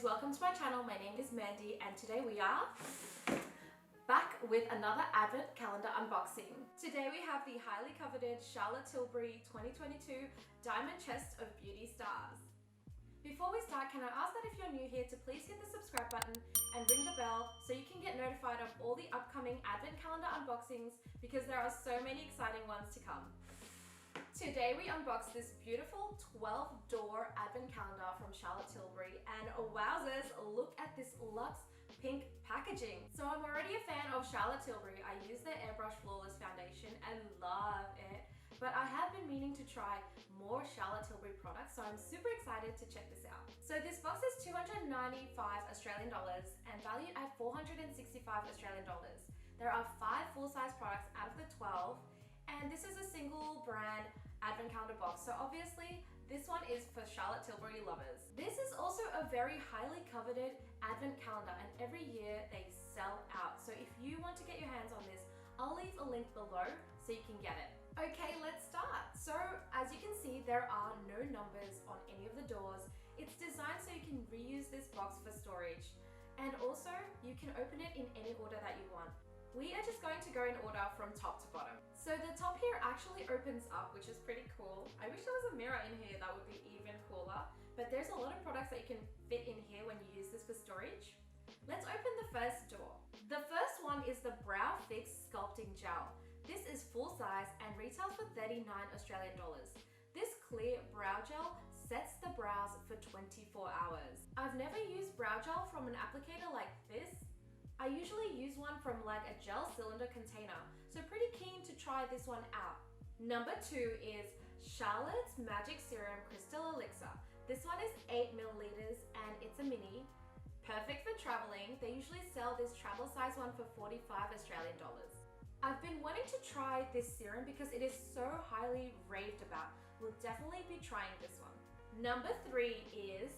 welcome to my channel. My name is Mandy and today we are back with another advent calendar unboxing. Today we have the highly coveted Charlotte Tilbury 2022 Diamond Chest of Beauty Stars. Before we start, can I ask that if you're new here to please hit the subscribe button and ring the bell so you can get notified of all the upcoming advent calendar unboxings because there are so many exciting ones to come. Today we unbox this beautiful 12-door advent calendar from Charlotte Tilbury, and wowzers, look at this luxe pink packaging. So I'm already a fan of Charlotte Tilbury. I use their Airbrush Flawless Foundation and love it. But I have been meaning to try more Charlotte Tilbury products, so I'm super excited to check this out. So this box is 295 Australian dollars and valued at 465 Australian dollars. There are 5 full-size products out of the 12, and this is a single brand advent calendar box, so obviously this one is for Charlotte Tilbury lovers. This is also a very highly coveted advent calendar, and every year they sell out. So if you want to get your hands on this, I'll leave a link below so you can get it. Okay, let's start. So as you can see, there are no numbers on any of the doors. It's designed so you can reuse this box for storage, and also you can open it in any order that you want. We are just going to go in order from top to bottom. So the top here actually opens up, which is pretty cool. I wish there was a mirror in here, that would be even cooler. But there's a lot of products that you can fit in here when you use this for storage. Let's open the first door. The first one is the Brow Fix Sculpting Gel. This is full size and retails for 39 Australian dollars. This clear brow gel sets the brows for 24 hours. I've never used brow gel from an applicator like this. I usually use one from like a gel cylinder container, so pretty keen to try this one out. Number 2 is Charlotte's Magic Serum Crystal Elixir. This one is 8 milliliters and it's a mini. Perfect for traveling. They usually sell this travel size one for 45 Australian dollars. I've been wanting to try this serum because it is so highly raved about. We'll definitely be trying this one. Number 3 is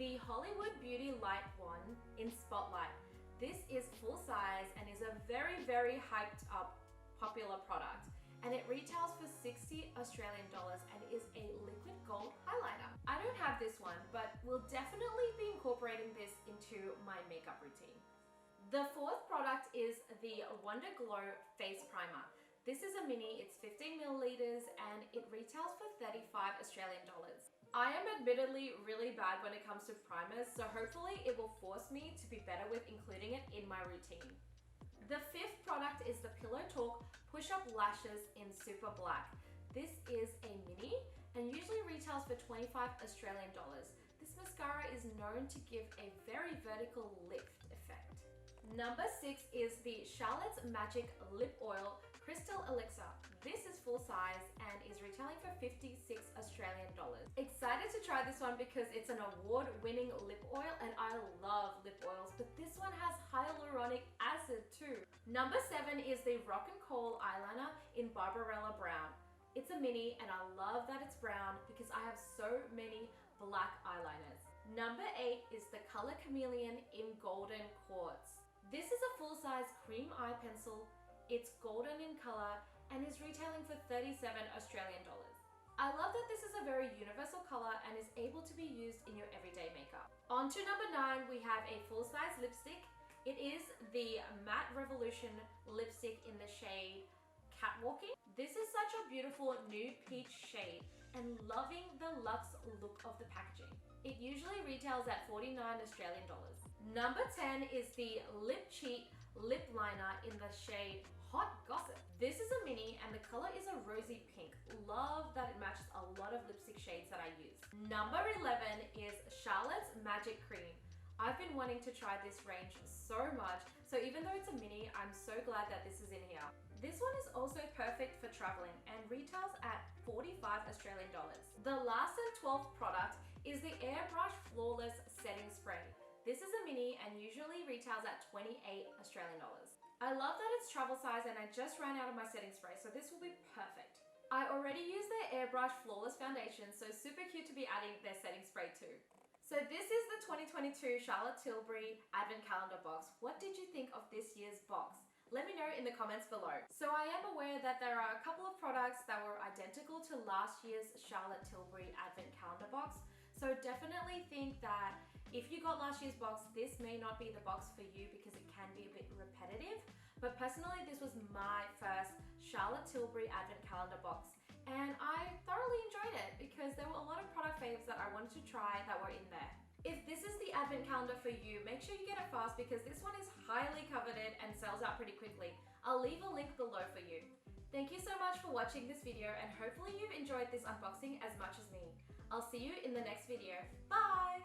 the Hollywood Beauty Light one in Spotlight. This is full size and is a very hyped up popular product, and it retails for 60 Australian dollars and is a liquid gold highlighter. I don't have this one, but we'll definitely be incorporating this into my makeup routine. The fourth product is the Wonder Glow Face Primer. This is a mini, it's 15 milliliters and it retails for 35 Australian dollars. I am admittedly really bad when it comes to primers, so hopefully it will force me to be better with including it in my routine. The fifth product is the Pillow Talk Push-Up Lashes in Super Black. This is a mini and usually retails for 25 Australian dollars. This mascara is known to give a very vertical lift effect. Number 6 is the Charlotte's Magic Lip Oil Crystal Elixir. This is full size and is retailing for 56 Australian dollars. Excited to try this one because it's an award-winning lip oil and I love lip oils, but this one has hyaluronic acid too. Number 7 is the Rock and Coal Eyeliner in Barbarella Brown. It's a mini and I love that it's brown because I have so many black eyeliners. Number 8 is the color Chameleon in Golden Quartz. This is a full-size cream eye pencil. It's golden in color and is retailing for 37 Australian dollars. I love that this is a very universal color and is able to be used in your everyday makeup. On to number 9, we have a full-size lipstick. It is the Matte Revolution lipstick in the shade Catwalking. This is such a beautiful nude peach shade and loving the luxe look of the packaging. It usually retails at 49 Australian dollars. Number 10 is the Lip Cheat Lip Liner in the shade Hot Gossip. This is a mini and the color is a rosy pink. Love that it matches a lot of lipstick shades that I use. Number 11 is Charlotte's Magic Cream. I've been wanting to try this range so much, so even though it's a mini, I'm so glad that this is in here. This one is also perfect for traveling and retails at 45 Australian dollars. The last and 12th product is the Airbrush Flawless Setting Spray. This is a mini and usually retails at 28 Australian dollars. I love that it's travel size and I just ran out of my setting spray, so this will be perfect. I already use their Airbrush Flawless Foundation, so super cute to be adding their setting spray too. So this is the 2022 Charlotte Tilbury Advent Calendar box. What did you think of this year's box? Let me know in the comments below. So I am aware that there are a couple of products that were identical to last year's Charlotte Tilbury Advent Calendar box. So definitely think that If you got last year's box, this may not be the box for you because it can be a bit repetitive, but personally this was my first Charlotte Tilbury Advent Calendar box, and I thoroughly enjoyed it because there were a lot of product faves that I wanted to try that were in there. If this is the Advent Calendar for you, make sure you get it fast because this one is highly coveted and sells out pretty quickly. I'll leave a link below for you. Thank you so much for watching this video, and hopefully you've enjoyed this unboxing as much as me. I'll see you in the next video. Bye!